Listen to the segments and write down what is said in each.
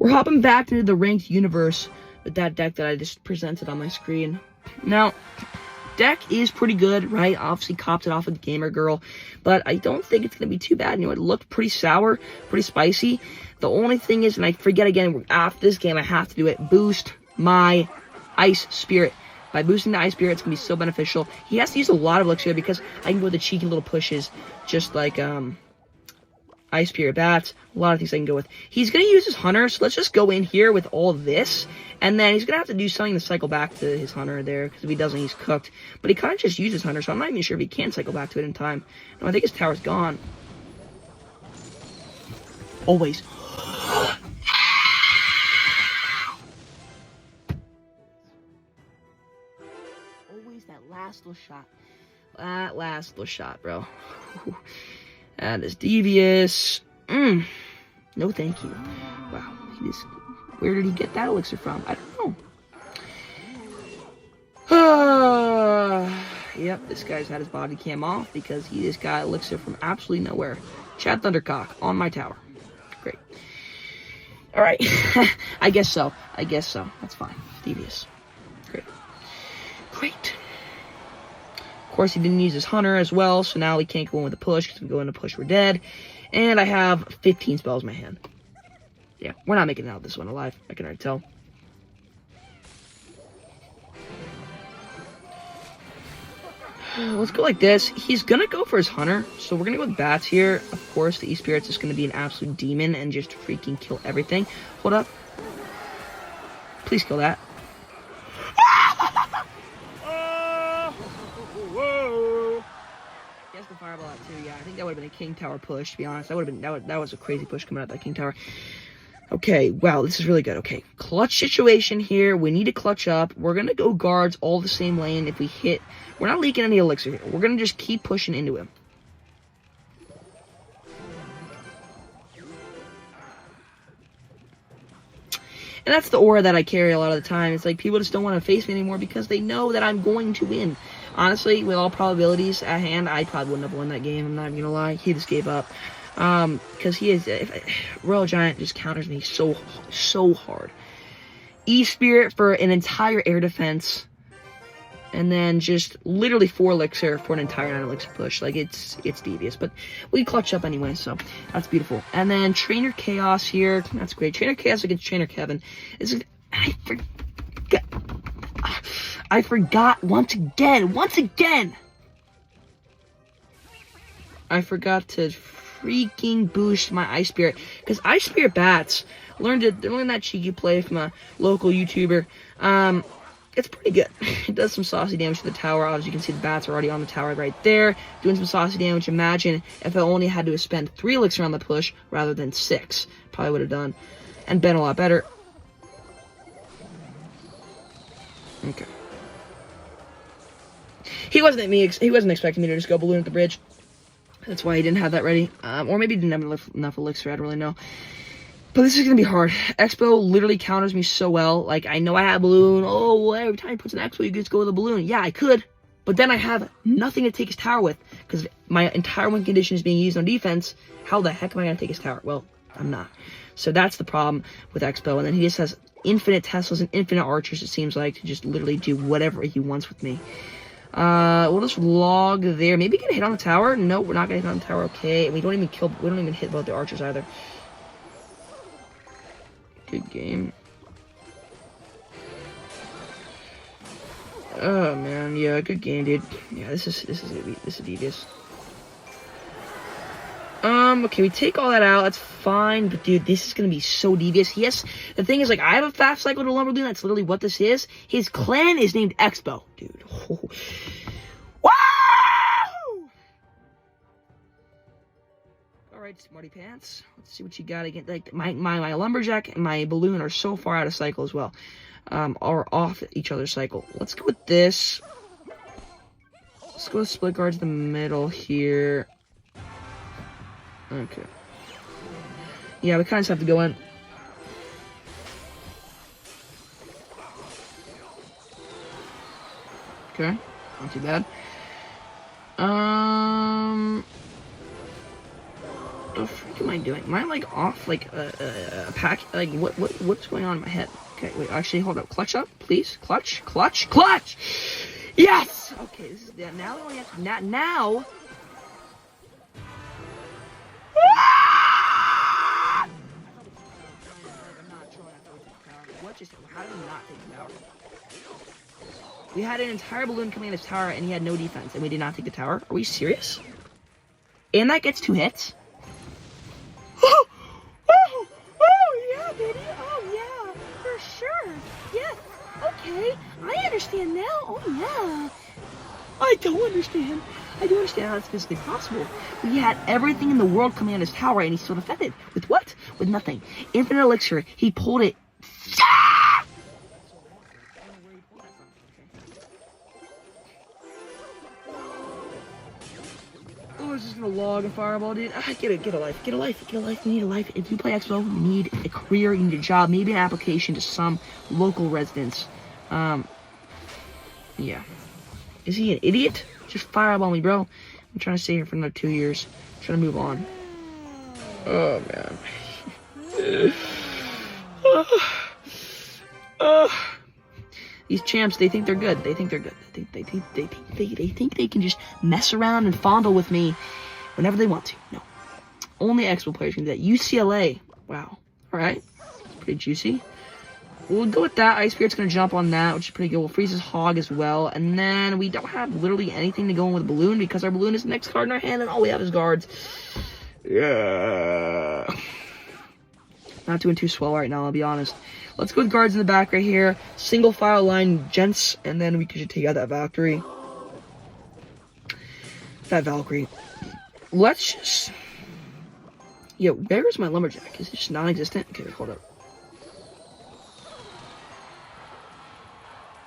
We're hopping back into the ranked universe with that deck that I just presented on my screen. Now, deck is pretty good, right? Obviously copped it off with the Gamer Girl, but I don't think it's going to be too bad. You know, it looked pretty sour, pretty spicy. The only thing is, and I forget again, after this game I have to do it, boost my Ice Spirit. By boosting the Ice Spirit, it's going to be so beneficial. He has to use a lot of elixir because I can go with the cheeky little pushes, just like Ice Spirit Bats. A lot of things I can go with. He's going to use his Hunter, so let's just go in here with all this. And then he's going to have to do something to cycle back to his Hunter there, because if he doesn't, he's cooked. But he kind of just uses Hunter, so I'm not even sure if he can cycle back to it in time. No, I think his tower's gone. Always. Always that last little shot. That last little shot, bro. That is devious. No thank you. Wow. Where did he get that elixir from? I don't know. Yep, this guy's had his body cam off because he just got elixir from absolutely nowhere. Chad Thundercock on my tower. Great. Alright. I guess so. That's fine. Devious. Great. Great. Of course, he didn't use his Hunter as well, so now he can't go in with the push, because if we go into push, we're dead. And I have 15 spells in my hand. Yeah, we're not making it out of this one alive. I can already tell. Let's go like this. He's going to go for his Hunter, so we're going to go with Bats here. Of course, the E-Spirit's just going to be an absolute demon and just freaking kill everything. Hold up. Please kill that. Guess the fireball out too. Yeah, I think that would have been a King Tower push, to be honest. That was a crazy push coming out of that King Tower. Okay, wow, this is really good. Okay, clutch situation here. We need to clutch up. We're going to go guards all the same lane. If we hit, we're not leaking any elixir here. We're going to just keep pushing into him. And that's the aura that I carry a lot of the time. It's like people just don't want to face me anymore because they know that I'm going to win. Honestly, with all probabilities at hand, I probably wouldn't have won that game. I'm not even going to lie. He just gave up. Because he is, Royal Giant just counters me so hard. E-Spirit for an entire air defense, and then just literally 4 elixir for an entire 9 elixir push. Like, it's devious, but we clutch up anyway, so that's beautiful. And then Trainer Chaos here, that's great. Trainer Chaos against Trainer Kevin. I forgot once again. I forgot to freaking boost my Ice Spirit, because Ice Spirit Bats learned that cheeky play from a local YouTuber. It's pretty good. It does some saucy damage to the tower. As you can see, the bats are already on the tower right there, doing some saucy damage. Imagine if I only had to spend 3 elixir on the push rather than 6. Probably would have done and been a lot better. Okay. He wasn't expecting me to just go balloon at the bridge. That's why he didn't have that ready. Or maybe he didn't have enough elixir, I don't really know. But this is going to be hard. Expo literally counters me so well. Like, I know I have balloon. Oh, well, every time he puts an Expo, you just go with a balloon. Yeah, I could. But then I have nothing to take his tower with. Because my entire win condition is being used on defense. How the heck am I going to take his tower? Well, I'm not. So that's the problem with Expo. And then he just has infinite Teslas and infinite archers, it seems like, to just literally do whatever he wants with me. We'll just log there. Maybe get a hit on the tower. No, we're not gonna hit on the tower. Okay, and we don't even hit both the archers either. Good game. Oh man, yeah, good game, dude. Yeah, this is devious. Okay, we take all that out. That's fine, but dude, this is gonna be so devious. Yes, the thing is, like, I have a fast cycle to Lumberloon. That's literally what this is. His clan is named Expo, dude. Oh. Wow! All right, Smarty Pants. Let's see what you got again. Like, my lumberjack and my balloon are so far out of cycle as well. Are off each other's cycle. Let's go with this. Let's go with split guards in the middle here. Okay. Yeah, we kind of just have to go in. Okay, not too bad. the freak am I doing? Am I like off like a pack? Like what's going on in my head? Okay, wait. Actually, hold up. Clutch up, please. Clutch. Yes. Okay, this is now. We only have now. What just? How did we not take the tower? We had an entire balloon coming in this tower, and he had no defense, and we did not take the tower. Are we serious? And that gets 2 hits. Oh, yeah, baby. Oh, yeah, for sure. Yes. Okay, I understand now. Oh, yeah. I don't understand. I do understand how that's physically possible. We had everything in the world coming on his tower, and he still defended. With what? With nothing. Infinite elixir. He pulled it. Oh, it's just gonna log a fireball, dude. Get a life. You need a life. If you play Expo, you need a career, you need a job, maybe an application to some local residence. Yeah. Is he an idiot? Just fireball me, bro. I'm trying to stay here for another 2 years. I'm trying to move on. Oh, man. These champs, they think they're good. They think they can just mess around and fondle with me whenever they want to. No. Only Expo players can do that. UCLA. Wow. Alright. Pretty juicy. We'll go with that. Ice Spirit's going to jump on that, which is pretty good. We'll freeze his hog as well. And then we don't have literally anything to go in with a balloon because our balloon is the next card in our hand and all we have is guards. Yeah. Not doing too swell right now, I'll be honest. Let's go with guards in the back right here. Single file line gents, and then we could take out that Valkyrie. Let's just... Yo, where's my lumberjack? Is it just non-existent? Okay, hold up.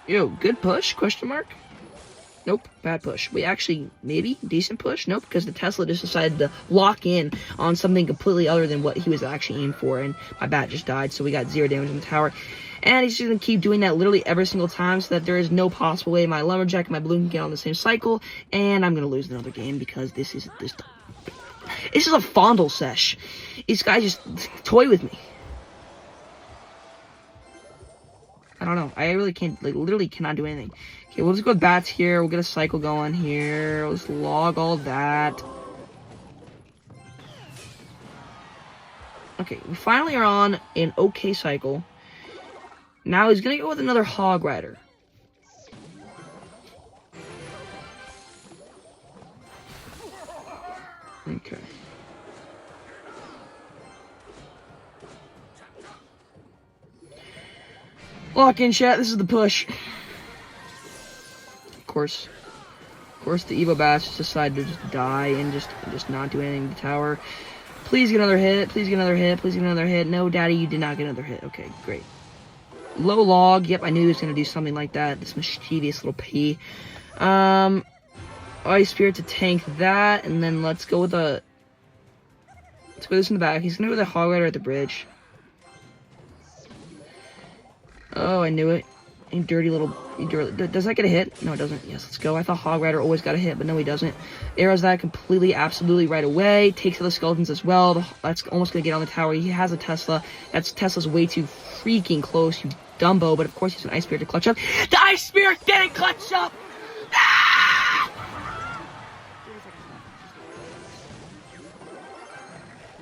Yo, good push? Question mark? Nope, bad push. We actually, maybe, decent push? Nope, because the Tesla just decided to lock in on something completely other than what he was actually aimed for, and my bat just died, so we got 0 damage on the tower. And he's just going to keep doing that literally every single time, so that there is no possible way my lumberjack and my balloon can get on the same cycle, and I'm going to lose another game, because this is a fondle sesh. These guys just toy with me. I don't know. I really can't, like, literally cannot do anything. Okay, we'll just go with bats here. We'll get a cycle going here. Let's log all that. Okay, we finally are on an okay cycle. Now he's going to go with another hog rider. Okay. Lock in, chat. This is the push. Of course, the Evo Bats decided to just die and just not do anything to the tower. Please get another hit. Please get another hit. Please get another hit. No, Daddy, you did not get another hit. Okay, great. Low log. Yep, I knew he was gonna do something like that. This mischievous little P. Ice Spirit to tank that, and then let's go with a. Let's put this in the back. He's gonna go with a Hog Rider at the bridge. Oh, I knew it. You dirty little... Does that get a hit? No, it doesn't. Yes, let's go. I thought Hog Rider always got a hit, but no, he doesn't. Arrows that completely, absolutely right away. Takes out the skeletons as well. That's almost going to get on the tower. He has a Tesla. Tesla's way too freaking close, you Dumbo. But of course, he's an Ice Spirit to clutch up. The Ice Spirit didn't clutch up! Ah!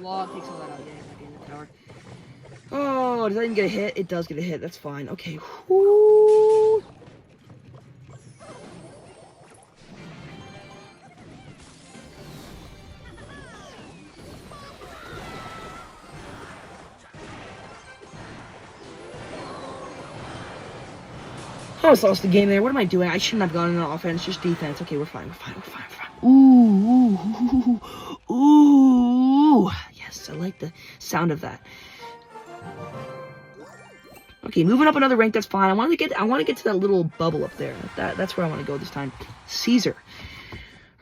Log takes all that out. Yeah, in the tower. Oh, does that even get a hit? It does get a hit. That's fine. Okay. Whoo. I almost lost the game there. What am I doing? I shouldn't have gone into offense. Just defense. Okay, we're fine. We're fine. Ooh. Yes, I like the sound of that. Okay, moving up another rank, that's fine. I want to get to that little bubble up there. That's where I want to go this time. Caesar.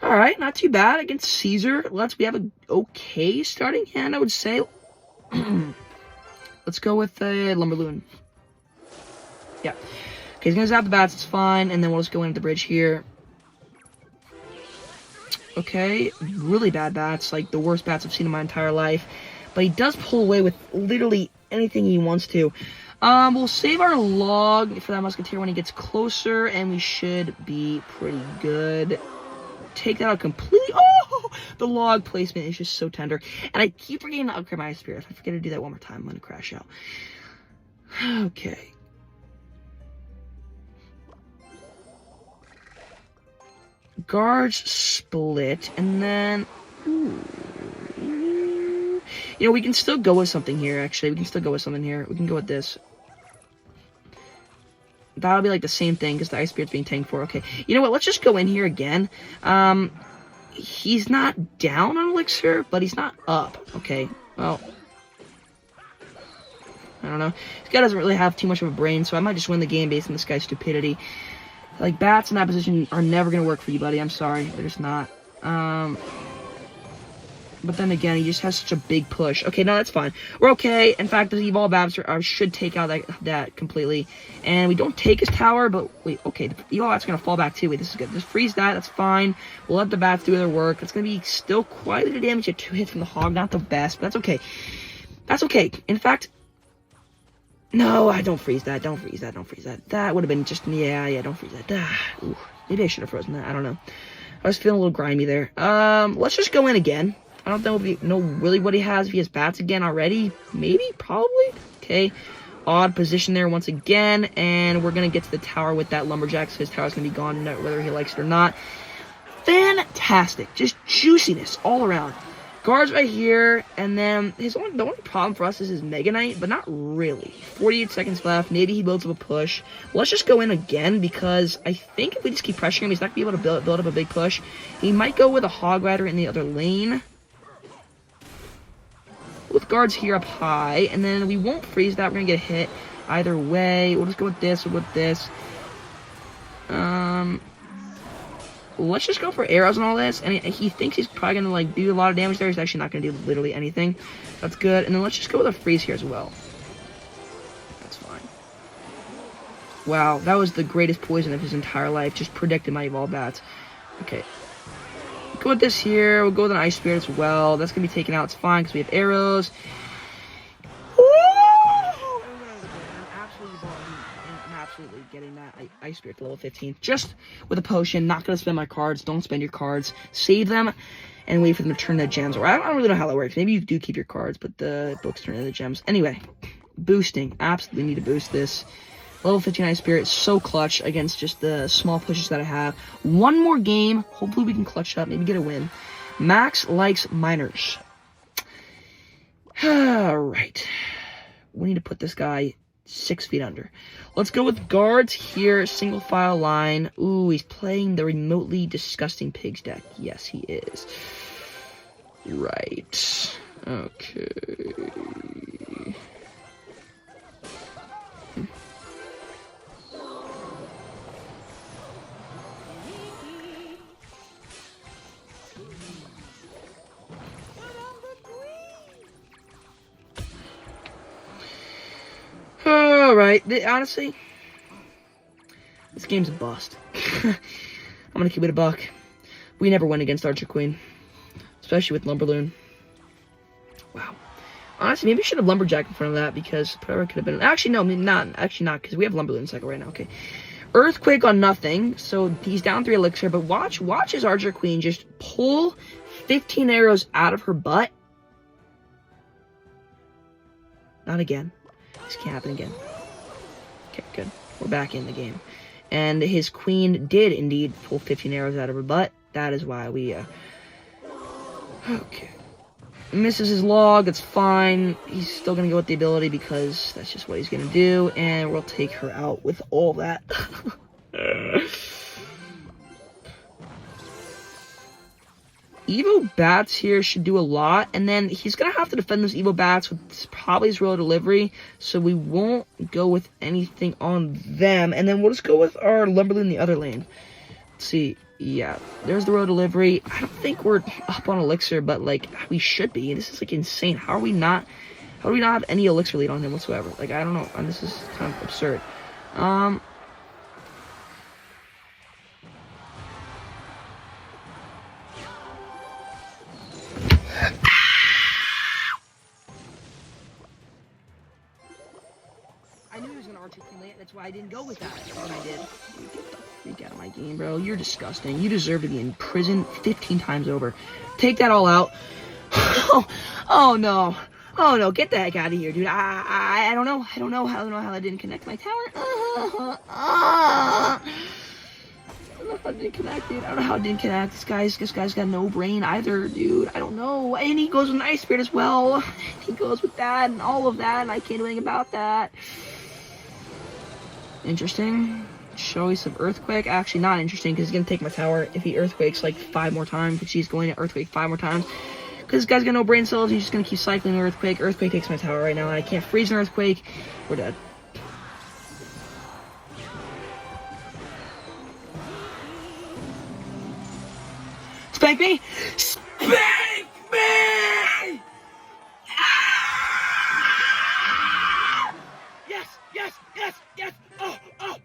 Alright, not too bad against Caesar. We have a okay starting hand, I would say. Let's go with Lumberloon. Yeah. Okay, he's gonna zap the bats, it's fine, and then we'll just go into the bridge here. Okay, really bad bats, like the worst bats I've seen in my entire life. But he does pull away with literally anything he wants to. We'll save our log for that musketeer when he gets closer, and we should be pretty good. Take that out completely. Oh, the log placement is just so tender. And I keep forgetting to upgrade my ice spear. If I forget to do that one more time, I'm going to crash out. Okay. Guards split, and then... Ooh. You know, we can still go with something here, actually. We can still go with something here. We can go with this. That'll be like the same thing, because the ice spirit's being tanked for. Okay, you know what? Let's just go in here again. He's not down on elixir, but he's not up. Okay, well... I don't know. This guy doesn't really have too much of a brain, so I might just win the game based on this guy's stupidity. Like, bats in that position are never going to work for you, buddy. I'm sorry. They're just not. But then again, he just has such a big push. Okay, no, that's fine. We're okay. In fact, the evolved bats should take out that completely. And we don't take his tower, but wait, okay. The evolved bats are going to fall back too. Wait, this is good. Just freeze that. That's fine. We'll let the bats do their work. It's going to be still quite a bit of damage at 2 hits from the hog. Not the best, but that's okay. That's okay. In fact... No, I don't freeze that. Don't freeze that. Don't freeze that. That would have been just... Yeah, don't freeze that. Ooh, maybe I should have frozen that. I don't know. I was feeling a little grimy there. Let's just go in again. I don't know if we know really what he has. If he has bats again already. Maybe? Probably? Okay. Odd position there once again. And we're going to get to the tower with that lumberjack. So his tower's going to be gone whether he likes it or not. Fantastic. Just juiciness all around. Guards right here, and then the only problem for us is his Mega Knight, but not really. 48 seconds left. Maybe he builds up a push. Let's just go in again, because I think if we just keep pressuring him, he's not going to be able to build up a big push. He might go with a Hog Rider in the other lane. With guards here up high, and then we won't freeze that. We're going to get hit either way. We'll just go with this or with this. Let's just go for arrows and all this. And he thinks he's probably going to, like, do a lot of damage there. He's actually not going to do literally anything. That's good. And then let's just go with a freeze here as well. That's fine. Wow, that was the greatest poison of his entire life. Just predicted my evolved bats. Okay. Go with this here. We'll go with an ice spirit as well. That's going to be taken out. It's fine because we have arrows. Absolutely getting that ice spirit to level 15 just with a potion. Not gonna spend my cards. Don't spend your cards. Save them and wait for them to turn into gems. Or I don't really know how that works. Maybe you do keep your cards, but the books turn into gems. Anyway, boosting. Absolutely need to boost this. Level 15 ice spirit, so clutch against just the small pushes that I have. One more game. Hopefully we can clutch up. Maybe get a win. Max likes miners. All right. We need to put this guy 6 feet under. Let's go with guards here. Single file line. Ooh, he's playing the remotely disgusting pigs deck. Yes, he is. Right. Okay. Alright, honestly, this game's a bust. I'm gonna keep it a buck. We never win against Archer Queen, especially with Lumberloon. Wow. Honestly, maybe we should have Lumberjack in front of that, because Pereira could have been... Actually, no, not, because we have Lumberloon cycle right now, okay. Earthquake on nothing, so he's down 3 elixir, but watch his Archer Queen just pull 15 arrows out of her butt. Not again. This can't happen again. Okay, good. We're back in the game. And his queen did indeed pull 15 arrows out of her butt. That is why we, Okay. Misses his log. It's fine. He's still going to go with the ability because that's just what he's going to do. And we'll take her out with all that. Evo Bats here should do a lot, and then he's going to have to defend those Evo Bats with probably his royal delivery, so we won't go with anything on them, and then we'll just go with our Lumberloon in the other lane. Let's see, yeah, there's the royal delivery. I don't think we're up on elixir, but, like, we should be. This is, like, insane. How do we not have any elixir lead on him whatsoever? Like, I don't know, and this is kind of absurd. I knew he was gonna articulate. That's why I didn't go with that when I did. Get the freak out of my game, bro. You're disgusting. You deserve to be in prison 15 times over. Take that all out. Oh no. Oh no, get the heck out of here, dude. I don't know. I don't know how I didn't connect my tower. I don't know how it didn't connect, dude. I don't know how it didn't connect. This guy's got no brain either, dude. I don't know. And he goes with Ice Spirit as well. He goes with that and all of that, and I can't do anything about that. Interesting. Choice of Earthquake. Actually, not interesting because he's gonna take my tower if he Earthquakes like 5 more times, which he's going to Earthquake 5 more times. Because this guy's got no brain cells, he's just gonna keep cycling Earthquake. Earthquake takes my tower right now, and I can't freeze an Earthquake. We're dead. Spank me! Spank me! Ah! Yes! Yes! Yes! Yes! Oh! Oh!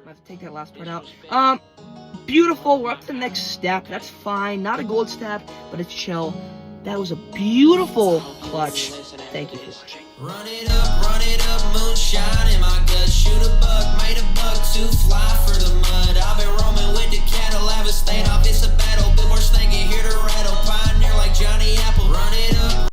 I have to take that last part out. Beautiful. We're up to the next step. That's fine. Not a gold step, but it's chill. That was a beautiful clutch. Thank you for watching. Run it up, moonshine in my gut. Shoot a buck, made a buck to fly.